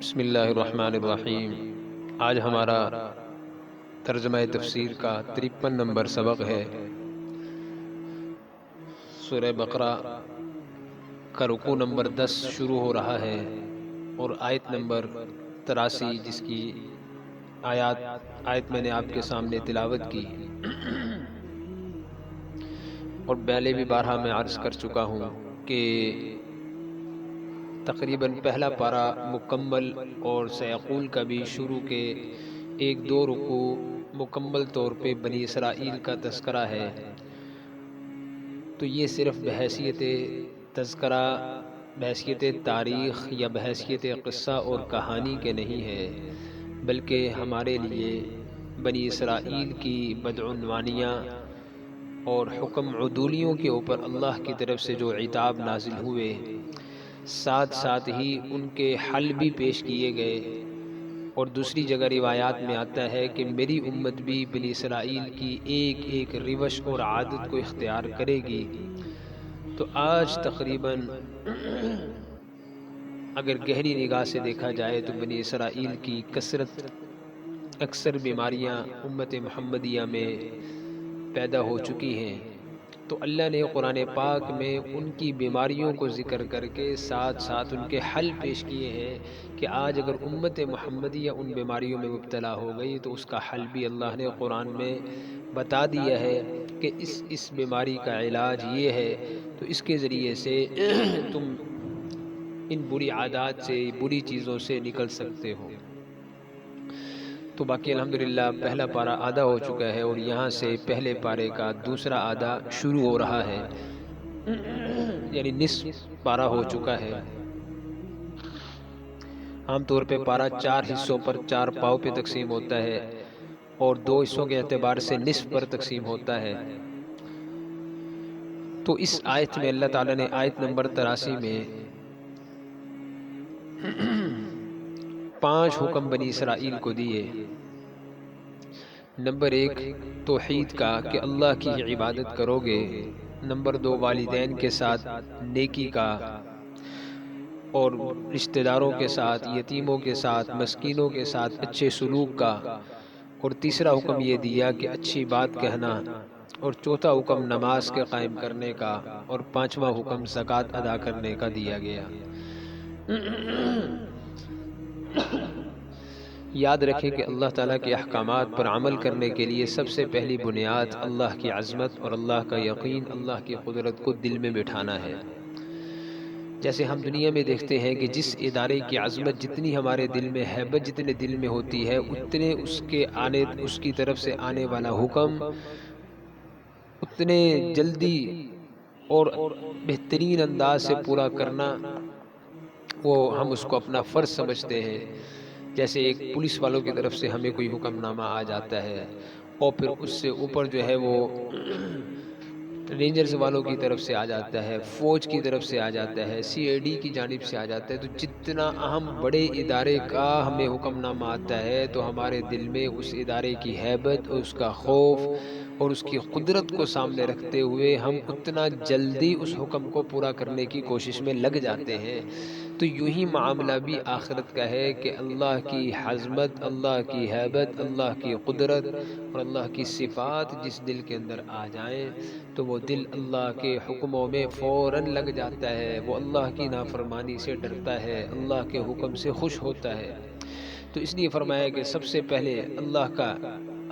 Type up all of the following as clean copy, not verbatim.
بسم اللہ الرحمن الرحیم۔ آج ہمارا ترجمہ تفسیر کا 53 نمبر سبق ہے۔ سورہ بقرہ کا رکوع نمبر 10 شروع ہو رہا ہے اور آیت نمبر 83 جس کی آیت میں نے آپ کے سامنے تلاوت کی اور پہلے بھی بارہا میں عرض کر چکا ہوں کہ تقریباً پہلا پارہ مکمل اور سیقول کا بھی شروع کے ایک دو رکوع مکمل طور پہ بنی اسرائیل کا تذکرہ ہے، تو یہ صرف بحیثیت تذکرہ، بحیثیت تاریخ یا بحیثیت قصہ اور کہانی کے نہیں ہے، بلکہ ہمارے لیے بنی اسرائیل کی بدعنوانیاں اور حکم عدولیوں کے اوپر اللہ کی طرف سے جو عتاب نازل ہوئے، ساتھ ساتھ ہی ان کے حل بھی پیش کیے گئے۔ اور دوسری جگہ روایات میں آتا ہے کہ میری امت بھی بنی اسرائیل کی ایک ایک روش اور عادت کو اختیار کرے گی۔ تو آج تقریباً اگر گہری نگاہ سے دیکھا جائے تو بنی اسرائیل کی کثرت اکثر بیماریاں امت محمدیہ میں پیدا ہو چکی ہیں، تو اللہ نے قرآن پاک میں ان کی بیماریوں کو ذکر کر کے ساتھ ساتھ ان کے حل پیش کیے ہیں کہ آج اگر امت محمدیہ ان بیماریوں میں مبتلا ہو گئی تو اس کا حل بھی اللہ نے قرآن میں بتا دیا ہے کہ اس بیماری کا علاج یہ ہے، تو اس کے ذریعے سے تم ان بری عادات سے، بری چیزوں سے نکل سکتے ہو۔ تو باقی الحمدللہ پہلا پارہ آدھا ہو چکا ہے اور یہاں سے پہلے پارے کا دوسرا آدھا شروع ہو رہا ہے، یعنی نصف پارہ ہو چکا ہے۔ عام طور پہ پارہ 4 حصوں پر 4 پاؤں پہ تقسیم ہوتا ہے اور 2 حصوں کے اعتبار سے نصف پر تقسیم ہوتا ہے۔ تو اس آیت میں اللہ تعالیٰ نے آیت نمبر 83 میں 5 حکم بنی اسرائیل کو دیے۔ نمبر 1 توحید کا کہ اللہ کی عبادت کرو گے۔ نمبر 2 والدین کے ساتھ نیکی کا اور رشتہ داروں کے ساتھ، یتیموں کے ساتھ، مسکینوں کے ساتھ اچھے سلوک کا، اور تیسرا حکم یہ دیا کہ اچھی بات کہنا، اور چوتھا حکم نماز کے قائم کرنے کا، اور 5واں حکم زکوٰۃ ادا کرنے کا دیا گیا۔ یاد رکھیں کہ اللہ تعالیٰ کے احکامات پر عمل کرنے کے لیے سب سے پہلی بنیاد اللہ کی عظمت اور اللہ کا یقین، اللہ کی قدرت کو دل میں بٹھانا ہے۔ جیسے ہم دنیا میں دیکھتے ہیں کہ جس ادارے کی عظمت جتنی ہمارے دل میں ہے، جتنے دل میں ہوتی ہے، اتنے اس کی طرف سے آنے والا حکم اتنے جلدی اور بہترین انداز سے پورا کرنا، وہ ہم اس کو اپنا فرض سمجھتے ہیں۔ جیسے ایک پولیس والوں کی طرف سے ہمیں کوئی حکم نامہ آ جاتا ہے اور پھر اس سے اوپر جو ہے وہ رینجرز والوں کی طرف سے آ جاتا ہے، فوج کی طرف سے آ جاتا ہے، سی آئی ڈی کی جانب سے آ جاتا ہے، تو جتنا اہم بڑے ادارے کا ہمیں حکم نامہ آتا ہے تو ہمارے دل میں اس ادارے کی ہیبت اور اس کا خوف اور اس کی قدرت کو سامنے رکھتے ہوئے ہم اتنا جلدی اس حکم کو پورا کرنے کی کوشش میں لگ جاتے ہیں۔ تو یوں ہی معاملہ بھی آخرت کا ہے کہ اللہ کی عظمت، اللہ کی ہیبت، اللہ کی قدرت اور اللہ کی صفات جس دل کے اندر آ جائیں تو وہ دل اللہ کے حکموں میں فوراً لگ جاتا ہے، وہ اللہ کی نافرمانی سے ڈرتا ہے، اللہ کے حکم سے خوش ہوتا ہے۔ تو اس لیے فرمایا کہ سب سے پہلے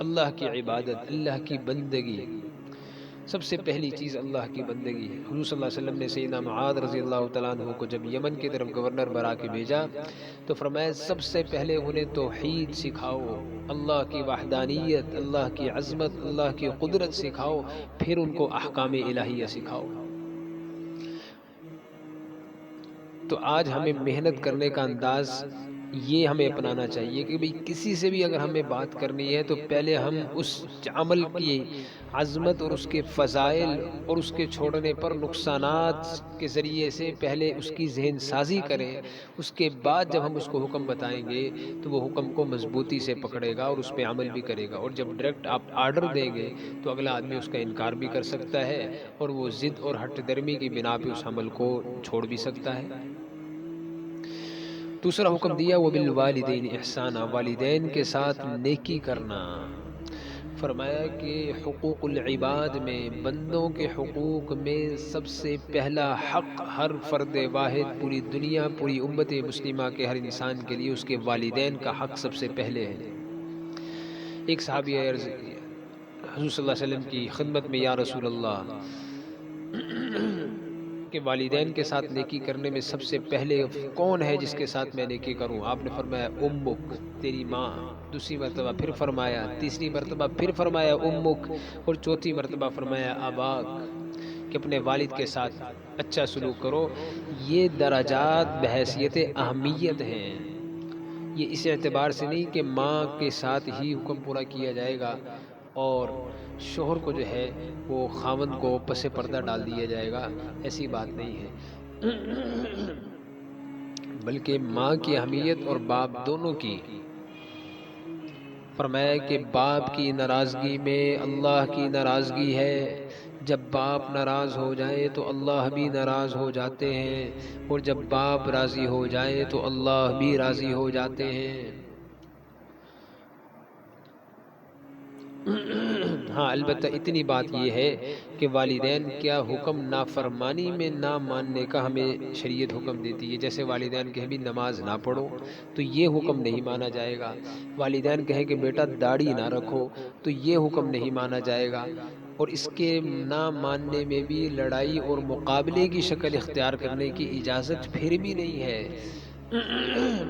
اللہ کی عبادت، اللہ کی بندگی، سب سے پہلی چیز اللہ کی بندگی ہے۔ حضور صلی اللہ علیہ وسلم نے سیدنا معاذ رضی اللہ تعالیٰ عنہ کو جب یمن کی طرف گورنر بنا کے بھیجا تو فرمایا سب سے پہلے انہیں توحید سکھاؤ، اللہ کی وحدانیت، اللہ کی عظمت، اللہ کی قدرت سکھاؤ، پھر ان کو احکام الہیہ سکھاؤ۔ تو آج ہمیں محنت کرنے کا انداز یہ ہمیں اپنانا چاہیے کہ بھئی کسی سے بھی اگر ہمیں بات کرنی ہے تو پہلے ہم اس عمل کی عظمت اور اس کے فضائل اور اس کے چھوڑنے پر نقصانات کے ذریعے سے پہلے اس کی ذہن سازی کریں، اس کے بعد جب ہم اس کو حکم بتائیں گے تو وہ حکم کو مضبوطی سے پکڑے گا اور اس پہ عمل بھی کرے گا۔ اور جب ڈائریکٹ آپ آرڈر دیں گے تو اگلا آدمی اس کا انکار بھی کر سکتا ہے اور وہ ضد اور ہٹ درمی کی بنا پہ اس عمل کو چھوڑ بھی سکتا ہے۔ دوسرا حکم دیا وہ بالوالدین احسانا، والدین کے ساتھ نیکی کرنا۔ فرمایا کہ حقوق العباد میں، بندوں کے حقوق میں سب سے پہلا حق ہر فرد واحد، پوری دنیا، پوری امت مسلمہ کے ہر انسان کے لیے اس کے والدین کا حق سب سے پہلے ہے۔ ایک صحابی عرض حضور صلی اللہ علیہ وسلم کی خدمت میں، یا رسول اللہ، کہ والدین کے ساتھ نیکی کرنے میں سب سے پہلے کون ہے جس کے ساتھ میں نیکی کروں؟ آپ نے فرمایا امک، تیری ماں۔ دوسری مرتبہ پھر فرمایا، تیسری مرتبہ پھر فرمایا امک، اور چوتھی مرتبہ فرمایا آباک، کہ اپنے والد کے ساتھ اچھا سلوک کرو۔ یہ درجات بحیثیت اہمیت ہیں۔ یہ اس اعتبار سے نہیں کہ ماں کے ساتھ ہی حکم پورا کیا جائے گا اور شوہر کو جو ہے وہ خاوند کو پس پردہ ڈال دیا جائے گا، ایسی بات نہیں ہے، بلکہ ماں کی اہمیت اور باپ دونوں کی۔ فرمایا کہ باپ کی ناراضگی میں اللہ کی ناراضگی ہے، جب باپ ناراض ہو جائے تو اللہ بھی ناراض ہو جاتے ہیں، اور جب باپ راضی ہو جائے تو اللہ بھی راضی ہو جاتے ہیں۔ ہاں البتہ اتنی بات یہ ہے کہ والدین کیا حکم نافرمانی میں نہ ماننے کا ہمیں شریعت حکم دیتی ہے۔ جیسے والدین کہیں بھی نماز نہ پڑھو تو یہ حکم نہیں مانا جائے گا، والدین کہیں کہ بیٹا داڑھی نہ رکھو تو یہ حکم نہیں مانا جائے گا، اور اس کے نہ ماننے میں بھی لڑائی اور مقابلے کی شکل اختیار کرنے کی اجازت پھر بھی نہیں ہے،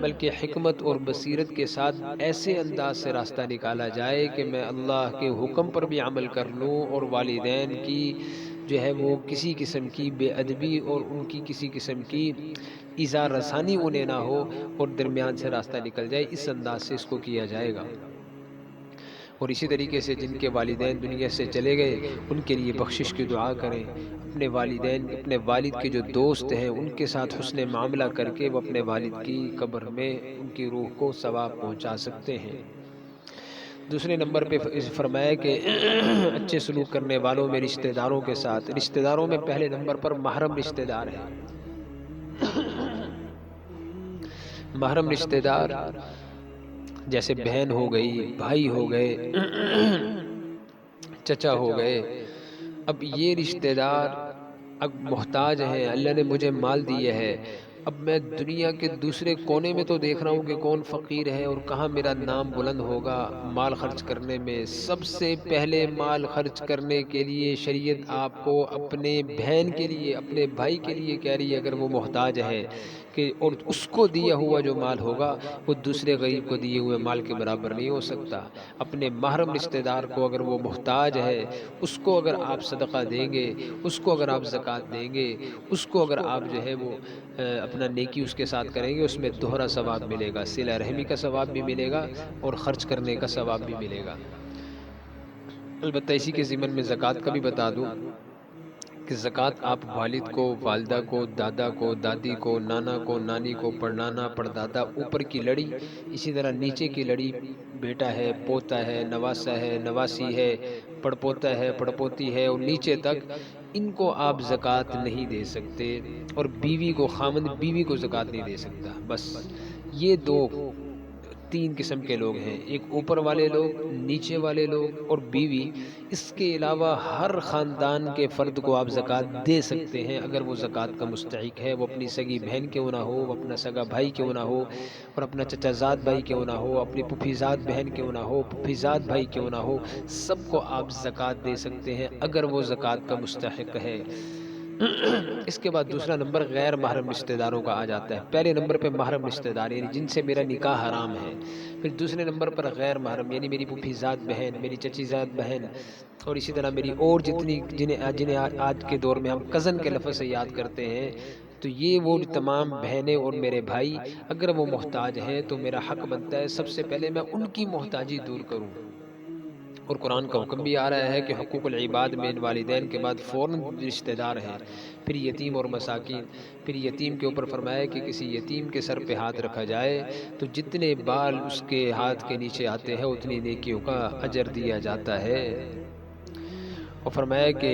بلکہ حکمت اور بصیرت کے ساتھ ایسے انداز سے راستہ نکالا جائے کہ میں اللہ کے حکم پر بھی عمل کر لوں، اور والدین کی جو ہے وہ کسی قسم کی بے ادبی اور ان کی کسی قسم کی ایذا رسانی انہیں نہ ہو، اور درمیان سے راستہ نکل جائے، اس انداز سے اس کو کیا جائے گا۔ اور اسی طریقے سے جن کے والدین دنیا سے چلے گئے ان کے لیے بخشش کی دعا کریں، اپنے والدین، اپنے والد کے جو دوست ہیں ان کے ساتھ حسن معاملہ کر کے وہ اپنے والد کی قبر میں ان کی روح کو ثواب پہنچا سکتے ہیں۔ دوسرے نمبر پہ فرمایا کہ اچھے سلوک کرنے والوں میں رشتہ داروں کے ساتھ، رشتہ داروں میں پہلے نمبر پر محرم رشتہ دار ہیں۔ محرم رشتہ دار جیسے بہن ہو گئی، بھائی ہو گئے، چچا ہو گئے۔ اب یہ رشتہ دار اب محتاج ہیں، اللہ نے مجھے مال دیے ہے، اب میں دنیا کے دوسرے کونے میں تو دیکھ رہا ہوں کہ کون فقیر ہے اور کہاں میرا نام بلند ہوگا مال خرچ کرنے میں۔ سب سے پہلے مال خرچ کرنے کے لیے شریعت آپ کو اپنے بہن کے لیے، اپنے بھائی کے لیے کہہ رہی ہے، اگر وہ محتاج ہے کہ، اور اس کو دیا ہوا جو مال ہوگا وہ دوسرے غریب کو دیے ہوئے مال کے برابر نہیں ہو سکتا۔ اپنے محرم رشتہ دار کو اگر وہ محتاج ہے، اس کو اگر آپ صدقہ دیں گے، اس کو اگر آپ زکوٰۃ دیں گے، اس کو اگر آپ جو ہے وہ اپنا نیکی اس کے ساتھ کریں گے، اس میں دوہرا ثواب ملے گا، صلہ رحمی کا ثواب بھی ملے گا اور خرچ کرنے کا ثواب بھی ملے گا۔ البتہ اسی کے ضمن میں زکوٰۃ کا بھی بتا دوں کہ زکوٰۃ آپ والد کو، والدہ کو، دادا کو، دادی کو، نانا کو، نانی کو، پڑنانا، پردادا، اوپر کی لڑی، اسی طرح نیچے کی لڑی، بیٹا ہے، پوتا ہے، نواسا ہے، نواسی ہے، پڑپوتا ہے، پڑپوتی ہے، اور نیچے تک، ان کو آپ زکوٰۃ نہیں دے سکتے، اور بیوی کو، خامند بیوی کو زکوٰۃ نہیں دے سکتا۔ بس یہ تین قسم کے لوگ ہیں، ایک اوپر والے لوگ، نیچے والے لوگ اور بیوی۔ اس کے علاوہ ہر خاندان کے فرد کو آپ زکوٰۃ دے سکتے ہیں اگر وہ زکوٰۃ کا مستحق ہے، وہ اپنی سگی بہن کیوں نہ ہو، وہ اپنا سگا بھائی کیوں نہ ہو، اور اپنا چچا زاد بھائی کیوں نہ ہو، اپنی پھوپھی زاد بہن کیوں نہ ہو، پھوپھی زاد بھائی کیوں نہ ہو، سب کو آپ زکوٰۃ دے سکتے ہیں اگر وہ زکوٰۃ کا مستحق ہے۔ اس کے بعد دوسرا نمبر غیر محرم رشتہ داروں کا آ جاتا ہے۔ پہلے نمبر پہ محرم رشتہ دار یعنی جن سے میرا نکاح حرام ہے، پھر دوسرے نمبر پر غیر محرم یعنی میری پھوپھی زاد بہن، میری چچی زاد بہن، اور اسی طرح میری اور جنہیں آج کے دور میں ہم کزن کے لفظ سے یاد کرتے ہیں، تو یہ وہ تمام بہنیں اور میرے بھائی اگر وہ محتاج ہیں تو میرا حق بنتا ہے سب سے پہلے میں ان کی محتاجی دور کروں۔ اور قرآن کا حکم بھی آ رہا ہے کہ حقوق العباد میں والدین کے بعد فوراً رشتہ دار ہیں، پھر یتیم اور مساکین۔ پھر یتیم کے اوپر فرمایا کہ کسی یتیم کے سر پہ ہاتھ رکھا جائے تو جتنے بال اس کے ہاتھ کے نیچے آتے ہیں اتنی نیکیوں کا اجر دیا جاتا ہے۔ اور فرمایا کہ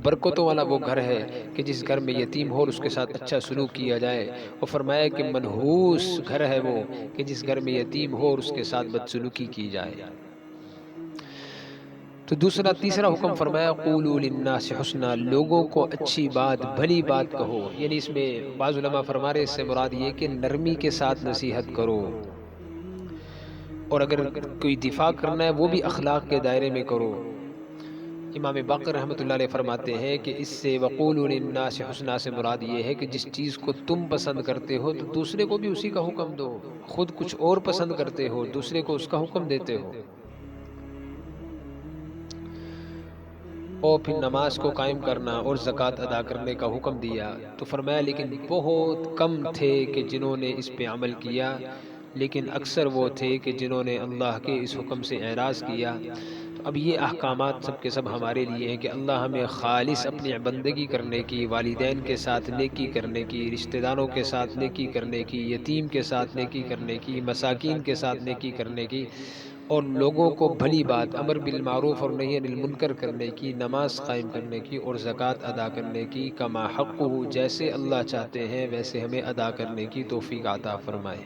برکتوں والا وہ گھر ہے کہ جس گھر میں یتیم ہو اور اس کے ساتھ اچھا سلوک کیا جائے، اور فرمایا کہ منحوس گھر ہے وہ کہ جس گھر میں یتیم ہو اور اس کے ساتھ بدسلوکی کی جائے۔ تو تیسرا حکم فرمایا قولوا للناس حسنا، لوگوں کو اچھی بات بھلی بات کہو، یعنی اس میں بعض علماء فرما رہے اس سے مراد یہ کہ نرمی کے ساتھ نصیحت کرو، اور اگر کوئی دفاع کرنا ہے وہ بھی اخلاق کے دائرے میں کرو۔ امام باقر رحمۃ اللہ علیہ فرماتے ہیں کہ اس سے وقولوا للناس حسنا سے مراد یہ ہے کہ جس چیز کو تم پسند کرتے ہو تو دوسرے کو بھی اسی کا حکم دو، خود کچھ اور پسند کرتے ہو دوسرے کو اس کا حکم دیتے ہو۔ اور پھر نماز کو قائم کرنا اور زکوٰۃ ادا کرنے کا حکم دیا، تو فرمایا لیکن بہت کم تھے کہ جنہوں نے اس پہ عمل کیا، لیکن اکثر وہ تھے کہ جنہوں نے اللہ کے اس حکم سے اعراض کیا۔ تو اب یہ احکامات سب کے سب ہمارے لیے ہیں کہ اللہ ہمیں خالص اپنی بندگی کرنے کی، والدین کے ساتھ نیکی کرنے کی، رشتہ داروں کے ساتھ نیکی کرنے کی، یتیم کے ساتھ نیکی کرنے کی، مساکین کے ساتھ نیکی کرنے کی، اور لوگوں کو بھلی بات امر بالمعروف اور نہی عن المنکر کرنے کی، نماز قائم کرنے کی اور زکوٰۃ ادا کرنے کی، کما حقہ جیسے اللہ چاہتے ہیں ویسے ہمیں ادا کرنے کی توفیق عطا فرمائے۔